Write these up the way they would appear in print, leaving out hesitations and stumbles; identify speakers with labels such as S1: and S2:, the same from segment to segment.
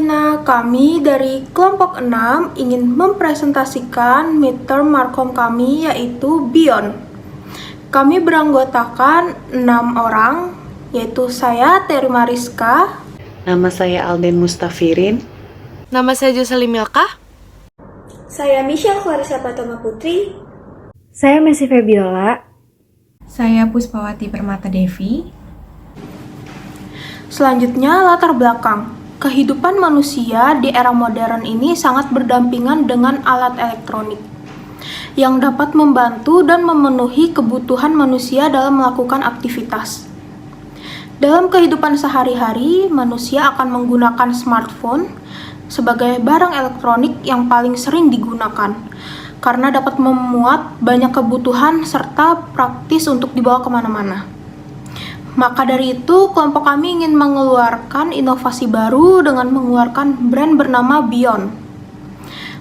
S1: Lina, kami dari kelompok 6 ingin mempresentasikan midterm markom kami yaitu Beyond. Kami beranggotakan 6 orang, yaitu saya Terry Mariska.
S2: Nama saya Alden Mustafirin.
S3: Nama saya Jocelyn Milka.
S4: Saya Michelle Clarissa Patoma Putri.
S5: Saya Messi Febiola.
S6: Saya Puspawati Permata Devi.
S1: Selanjutnya, latar belakang. Kehidupan manusia di era modern ini sangat berdampingan dengan alat elektronik yang dapat membantu dan memenuhi kebutuhan manusia dalam melakukan aktivitas. Dalam kehidupan sehari-hari, manusia akan menggunakan smartphone sebagai barang elektronik yang paling sering digunakan karena dapat memuat banyak kebutuhan serta praktis untuk dibawa kemana-mana. Maka dari itu, kelompok kami ingin mengeluarkan inovasi baru dengan mengeluarkan brand bernama Beyond.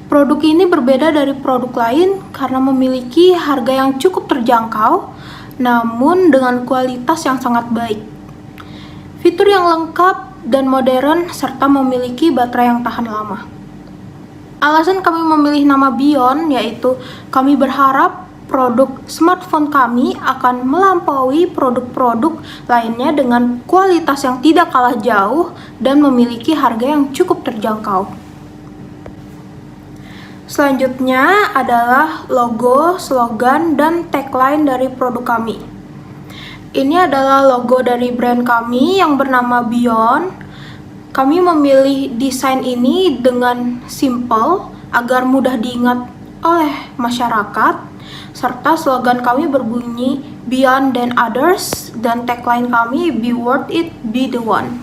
S1: Produk ini berbeda dari produk lain karena memiliki harga yang cukup terjangkau, namun dengan kualitas yang sangat baik. Fitur yang lengkap dan modern serta memiliki baterai yang tahan lama. Alasan kami memilih nama Beyond yaitu kami berharap produk smartphone kami akan melampaui produk-produk lainnya dengan kualitas yang tidak kalah jauh dan memiliki harga yang cukup terjangkau. Selanjutnya adalah logo, slogan, dan tagline dari produk kami. Ini adalah logo dari brand kami yang bernama Beyond. Kami memilih desain ini dengan simple agar mudah diingat oleh masyarakat. Serta slogan kami berbunyi Beyond than others dan tagline kami Be worth it, be the one.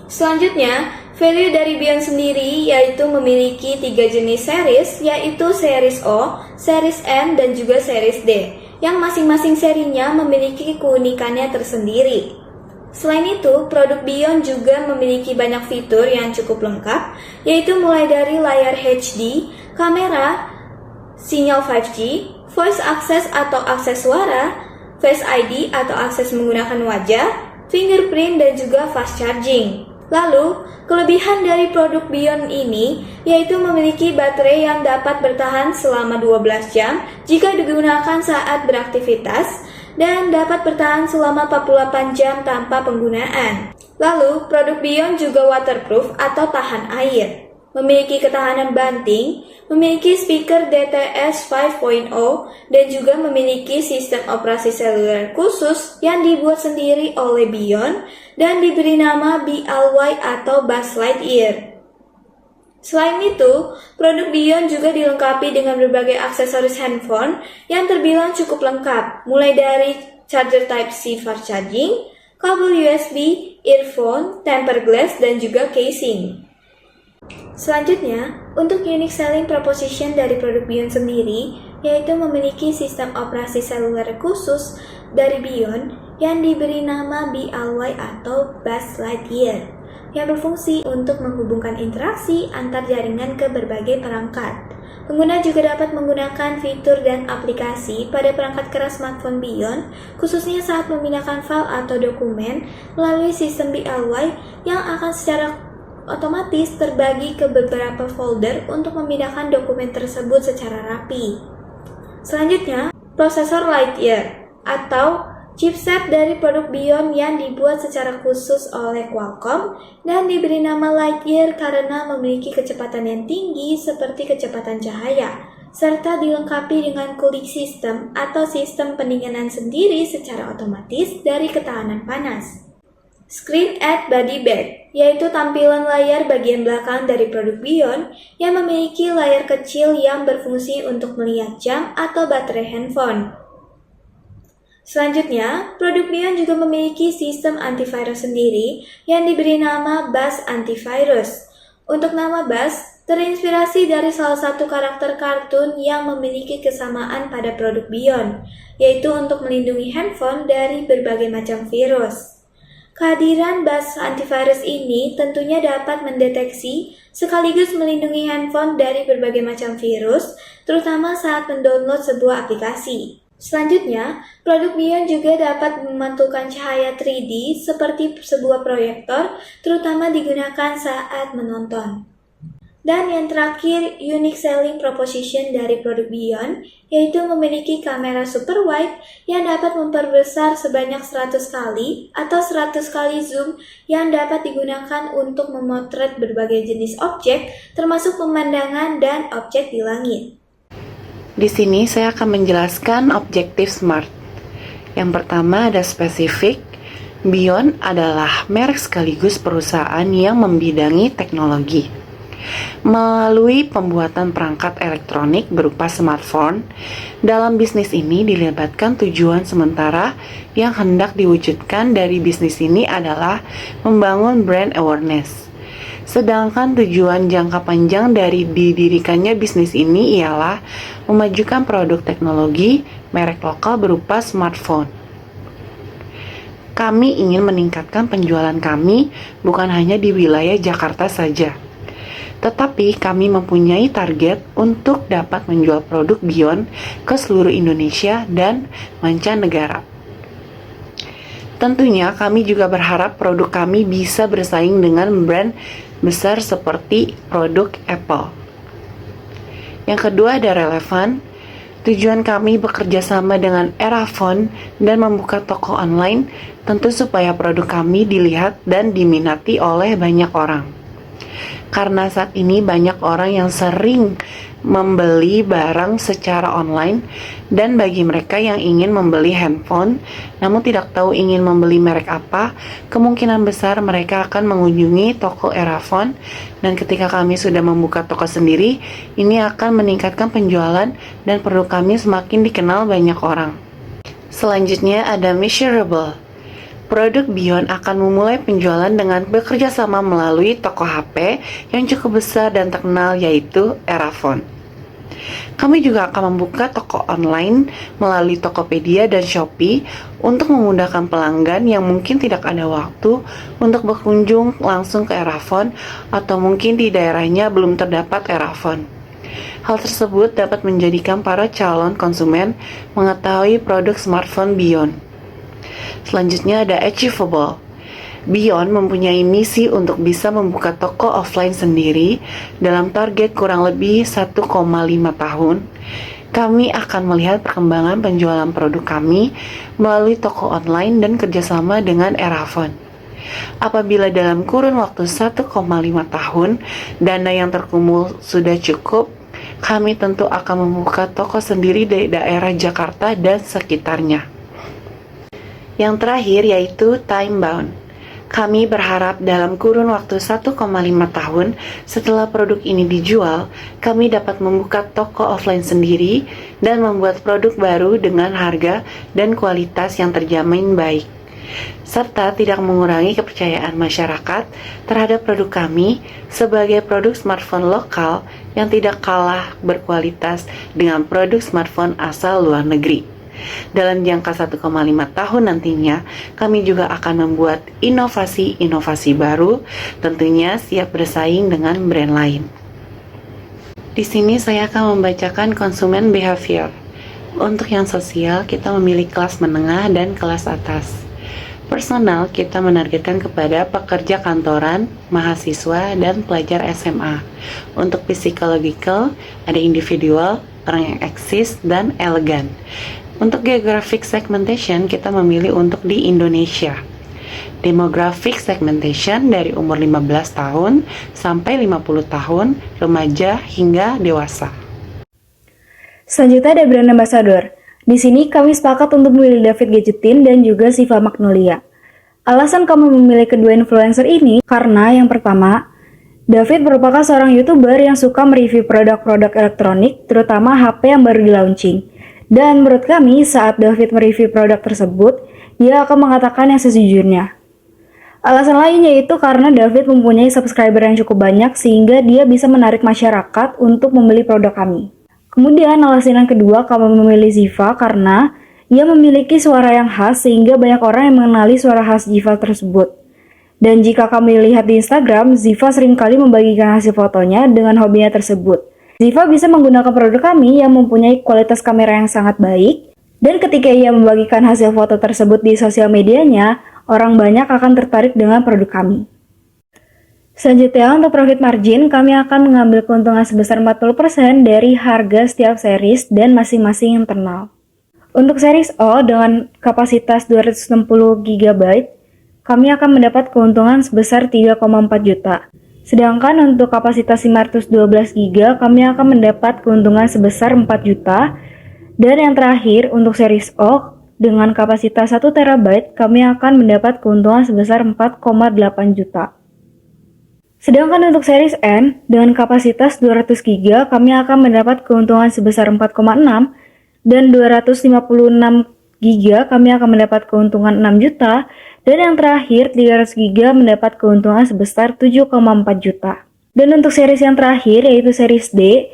S4: Selanjutnya, value dari Beyond sendiri yaitu memiliki 3 jenis series, yaitu series O, series M, dan juga series D, yang masing-masing serinya memiliki keunikannya tersendiri. Selain itu, produk Beyond juga memiliki banyak fitur yang cukup lengkap, yaitu mulai dari layar HD, kamera, sinyal 5G, voice access atau akses suara, Face ID atau akses menggunakan wajah, fingerprint, dan juga fast charging. Lalu, kelebihan dari produk Beyond ini yaitu memiliki baterai yang dapat bertahan selama 12 jam jika digunakan saat beraktivitas dan dapat bertahan selama 48 jam tanpa penggunaan. Lalu, produk Beyond juga waterproof atau tahan air. Memiliki ketahanan banting, memiliki speaker DTS 5.0, dan juga memiliki sistem operasi seluler khusus yang dibuat sendiri oleh Beyond dan diberi nama BLY atau Buzz Lightyear. Selain itu, produk Beyond juga dilengkapi dengan berbagai aksesoris handphone yang terbilang cukup lengkap, mulai dari charger Type-C fast charging, kabel USB, earphone, tempered glass, dan juga casing. Selanjutnya, untuk unique selling proposition dari produk Beyond sendiri, yaitu memiliki sistem operasi seluler khusus dari Beyond yang diberi nama BLY atau Buzz Lightyear, yang berfungsi untuk menghubungkan interaksi antar jaringan ke berbagai perangkat. Pengguna juga dapat menggunakan fitur dan aplikasi pada perangkat keras smartphone Beyond, khususnya saat memindahkan file atau dokumen melalui sistem BLY yang akan secara otomatis terbagi ke beberapa folder untuk memindahkan dokumen tersebut secara rapi. Selanjutnya, prosesor Lightyear atau chipset dari produk Beyond yang dibuat secara khusus oleh Qualcomm dan diberi nama Lightyear karena memiliki kecepatan yang tinggi seperti kecepatan cahaya, serta dilengkapi dengan cooling system atau sistem pendinginan sendiri secara otomatis dari ketahanan panas. Screen at Body Back, yaitu tampilan layar bagian belakang dari produk Beyond yang memiliki layar kecil yang berfungsi untuk melihat jam atau baterai handphone. Selanjutnya, produk Beyond juga memiliki sistem antivirus sendiri yang diberi nama Buzz Antivirus. Untuk nama Buzz, terinspirasi dari salah satu karakter kartun yang memiliki kesamaan pada produk Beyond, yaitu untuk melindungi handphone dari berbagai macam virus. Kehadiran Buzz Antivirus ini tentunya dapat mendeteksi sekaligus melindungi handphone dari berbagai macam virus, terutama saat mendownload sebuah aplikasi. Selanjutnya, produk Bion juga dapat memantulkan cahaya 3D seperti sebuah proyektor, terutama digunakan saat menonton. Dan yang terakhir, unique selling proposition dari produk Bion, yaitu memiliki kamera super wide yang dapat memperbesar sebanyak 100 kali atau 100 kali zoom yang dapat digunakan untuk memotret berbagai jenis objek, termasuk pemandangan dan objek di langit.
S2: Di sini saya akan menjelaskan objektif SMART. Yang pertama ada spesifik. Bion adalah merek sekaligus perusahaan yang membidangi teknologi. Melalui pembuatan perangkat elektronik berupa smartphone, dalam bisnis ini dilibatkan tujuan sementara yang hendak diwujudkan dari bisnis ini adalah membangun brand awareness. Sedangkan tujuan jangka panjang dari didirikannya bisnis ini ialah memajukan produk teknologi merek lokal berupa smartphone. Kami ingin meningkatkan penjualan kami bukan hanya di wilayah Jakarta saja, tetapi kami mempunyai target untuk dapat menjual produk Bion ke seluruh Indonesia dan mancanegara. Tentunya kami juga berharap produk kami bisa bersaing dengan brand besar seperti produk Apple. Yang kedua ada relevan. Tujuan kami bekerja sama dengan Erafon dan membuka toko online tentu supaya produk kami dilihat dan diminati oleh banyak orang. Karena saat ini banyak orang yang sering membeli barang secara online, dan bagi mereka yang ingin membeli handphone namun tidak tahu ingin membeli merek apa, kemungkinan besar mereka akan mengunjungi toko Erafon, dan ketika kami sudah membuka toko sendiri, ini akan meningkatkan penjualan dan produk kami semakin dikenal banyak orang. Selanjutnya ada measurable. Produk Bion akan memulai penjualan dengan bekerja sama melalui toko HP yang cukup besar dan terkenal, yaitu Erafon. Kami juga akan membuka toko online melalui Tokopedia dan Shopee untuk memudahkan pelanggan yang mungkin tidak ada waktu untuk berkunjung langsung ke Erafon atau mungkin di daerahnya belum terdapat Erafon. Hal tersebut dapat menjadikan para calon konsumen mengetahui produk smartphone Bion. Selanjutnya ada achievable. Bion mempunyai misi untuk bisa membuka toko offline sendiri dalam target kurang lebih 1,5 tahun. Kami akan melihat perkembangan penjualan produk kami melalui toko online dan kerjasama dengan Erafon. Apabila dalam kurun waktu 1,5 tahun dana yang terkumpul sudah cukup, kami tentu akan membuka toko sendiri di daerah Jakarta dan sekitarnya. Yang terakhir yaitu time bound. Kami berharap dalam kurun waktu 1,5 tahun setelah produk ini dijual, kami dapat membuka toko offline sendiri dan membuat produk baru dengan harga dan kualitas yang terjamin baik, serta tidak mengurangi kepercayaan masyarakat terhadap produk kami sebagai produk smartphone lokal yang tidak kalah berkualitas dengan produk smartphone asal luar negeri. Dalam jangka 1,5 tahun nantinya, kami juga akan membuat inovasi-inovasi baru, tentunya siap bersaing dengan brand lain. Di sini saya akan membacakan konsumen behavior. Untuk yang sosial, kita memilih kelas menengah dan kelas atas. Personal, kita menargetkan kepada pekerja kantoran, mahasiswa, dan pelajar SMA. Untuk psychological, ada individual, orang yang eksis, dan elegan. Untuk geographic segmentation, kita memilih untuk di Indonesia. Demographic segmentation dari umur 15 tahun sampai 50 tahun, remaja hingga dewasa.
S5: Selanjutnya ada brand ambassador. Di sini kami sepakat untuk memilih David Gadgetin dan juga Siva Magnolia. Alasan kami memilih kedua influencer ini karena yang pertama, David merupakan seorang YouTuber yang suka mereview produk-produk elektronik, terutama HP yang baru di-launching. Dan menurut kami, saat David mereview produk tersebut, dia akan mengatakan yang sejujurnya. Alasan lainnya itu karena David mempunyai subscriber yang cukup banyak sehingga dia bisa menarik masyarakat untuk membeli produk kami. Kemudian alasan yang kedua, kami memilih Ziva karena ia memiliki suara yang khas sehingga banyak orang yang mengenali suara khas Ziva tersebut. Dan jika kami lihat di Instagram, Ziva seringkali membagikan hasil fotonya dengan hobinya tersebut. Ziva bisa menggunakan produk kami yang mempunyai kualitas kamera yang sangat baik, Dan ketika ia membagikan hasil foto tersebut di sosial medianya, orang banyak akan tertarik dengan produk kami. Selanjutnya, untuk profit margin, kami akan mengambil keuntungan sebesar 40% dari harga setiap series dan masing-masing internal. Untuk series O dengan kapasitas 260 GB, kami akan mendapat keuntungan sebesar 3,4 juta. Sedangkan untuk kapasitas 512 GB, kami akan mendapat keuntungan sebesar 4 juta. Dan yang terakhir, untuk series O dengan kapasitas 1 TB, kami akan mendapat keuntungan sebesar 4,8 juta. Sedangkan untuk series N dengan kapasitas 200 GB, kami akan mendapat keuntungan sebesar 4,6, dan 256 GB kami akan mendapat keuntungan 6 juta, dan yang terakhir 300 GB mendapat keuntungan sebesar 7,4 juta. Dan untuk series yang terakhir yaitu series D,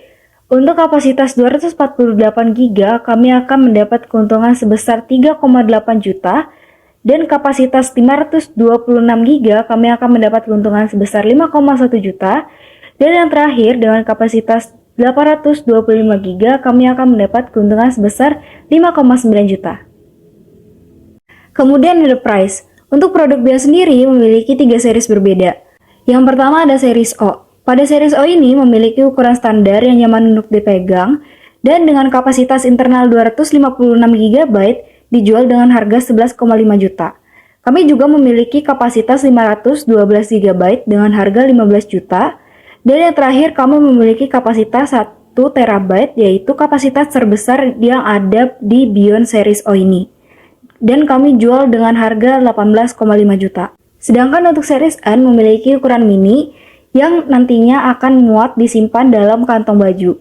S5: untuk kapasitas 248 GB kami akan mendapat keuntungan sebesar 3,8 juta, dan kapasitas 526 GB kami akan mendapat keuntungan sebesar 5,1 juta, dan yang terakhir dengan kapasitas 825 GB kami akan mendapat keuntungan sebesar 5,9 juta. Kemudian ada price. Untuk produk Bion sendiri memiliki 3 series berbeda. Yang pertama ada series O. Pada series O ini memiliki ukuran standar yang nyaman untuk dipegang, dan dengan kapasitas internal 256 GB dijual dengan harga 11,5 juta. Kami juga memiliki kapasitas 512 GB dengan harga 15 juta. Dan yang terakhir kami memiliki kapasitas 1 TB yaitu kapasitas terbesar yang ada di Bion series O ini. Dan kami jual dengan harga 18,5 juta. Sedangkan untuk series N memiliki ukuran mini yang nantinya akan muat disimpan dalam kantong baju.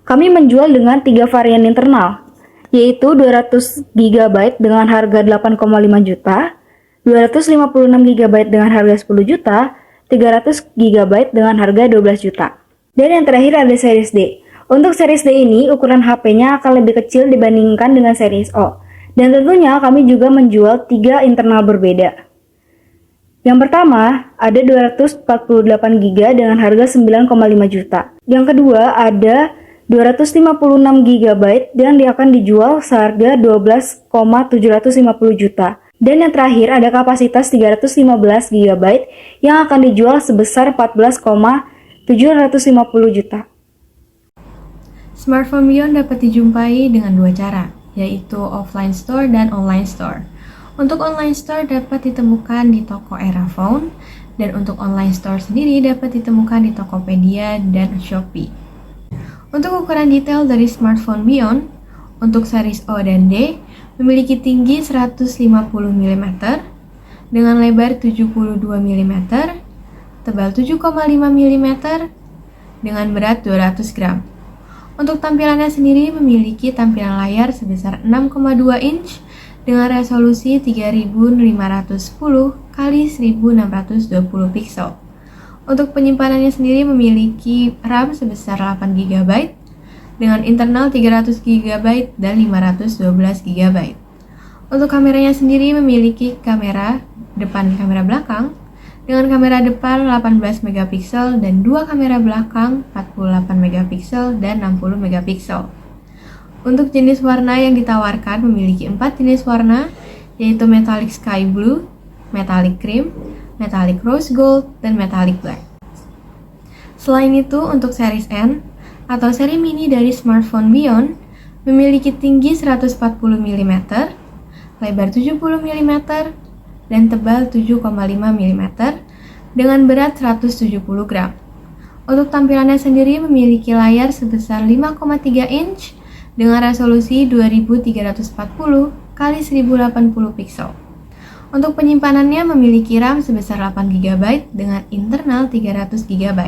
S5: Kami menjual dengan 3 varian internal, yaitu 200 GB dengan harga 8,5 juta, 256 GB dengan harga 10 juta, 300 GB dengan harga 12 juta. Dan yang terakhir ada series D. Untuk series D ini ukuran HP-nya akan lebih kecil dibandingkan dengan series O. Dan tentunya kami juga menjual 3 internal berbeda. Yang pertama ada 248 GB dengan harga 9,5 juta. Yang kedua ada 256 GB dan dia akan dijual seharga 12,750 juta. Dan yang terakhir ada kapasitas 315 GB yang akan dijual sebesar 14,750 juta.
S6: Smartphone Bion dapat dijumpai dengan 2 cara, yaitu offline store dan online store. Untuk online store dapat ditemukan di toko Eraphone, dan untuk online store sendiri dapat ditemukan di Tokopedia dan Shopee. Untuk ukuran detail dari smartphone Bion, untuk series O dan D memiliki tinggi 150 mm dengan lebar 72 mm, tebal 7,5 mm, dengan berat 200 gram. Untuk tampilannya sendiri memiliki tampilan layar sebesar 6,2 inch dengan resolusi 3510 x 1620 pixel. Untuk penyimpanannya sendiri memiliki RAM sebesar 8 GB dengan internal 300 GB dan 512 GB. Untuk kameranya sendiri memiliki kamera depan dan kamera belakang dengan kamera depan 18 megapiksel dan dua kamera belakang 48 megapiksel dan 60 megapiksel. Untuk jenis warna yang ditawarkan memiliki 4 jenis warna, yaitu metallic sky blue, metallic cream, metallic rose gold, dan metallic black. Selain itu, untuk series N atau seri mini dari smartphone Bion memiliki tinggi 140 mm, lebar 70 mm, dan tebal 7,5 mm dengan berat 170 gram. Untuk tampilannya sendiri memiliki layar sebesar 5,3 inch dengan resolusi 2340 x 1080 pixel. Untuk penyimpanannya memiliki RAM sebesar 8 GB dengan internal 300 GB.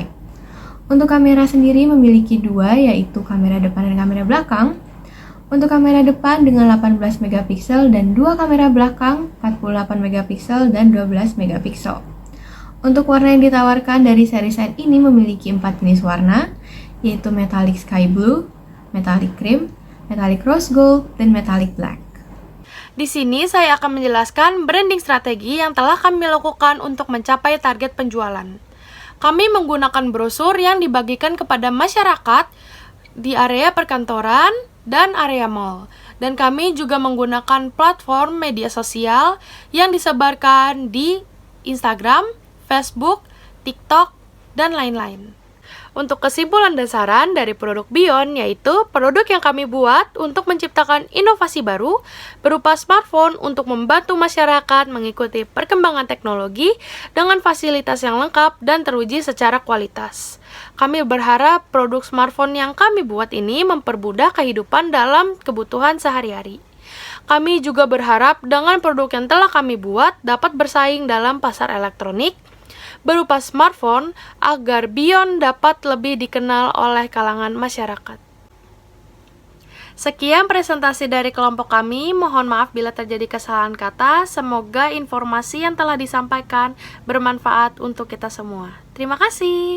S6: Untuk kamera sendiri memiliki dua, yaitu kamera depan dan kamera belakang. Untuk kamera depan dengan 18 megapiksel dan dua kamera belakang 48 megapiksel dan 12 megapiksel. Untuk warna yang ditawarkan dari seri N ini memiliki 4 jenis warna, yaitu metallic sky blue, metallic cream, metallic rose gold, dan metallic black.
S3: Di sini saya akan menjelaskan branding strategi yang telah kami lakukan untuk mencapai target penjualan. Kami menggunakan brosur yang dibagikan kepada masyarakat di area perkantoran dan area mall. Dan kami juga menggunakan platform media sosial yang disebarkan di Instagram, Facebook, TikTok, dan lain-lain. Untuk kesimpulan dan saran dari produk Bion, yaitu produk yang kami buat untuk menciptakan inovasi baru berupa smartphone untuk membantu masyarakat mengikuti perkembangan teknologi dengan fasilitas yang lengkap dan teruji secara kualitas. Kami berharap produk smartphone yang kami buat ini mempermudah kehidupan dalam kebutuhan sehari-hari. Kami juga berharap dengan produk yang telah kami buat dapat bersaing dalam pasar elektronik berupa smartphone agar Bion dapat lebih dikenal oleh kalangan masyarakat. Sekian presentasi dari kelompok kami. Mohon maaf bila terjadi kesalahan kata. Semoga informasi yang telah disampaikan bermanfaat untuk kita semua. Terima kasih.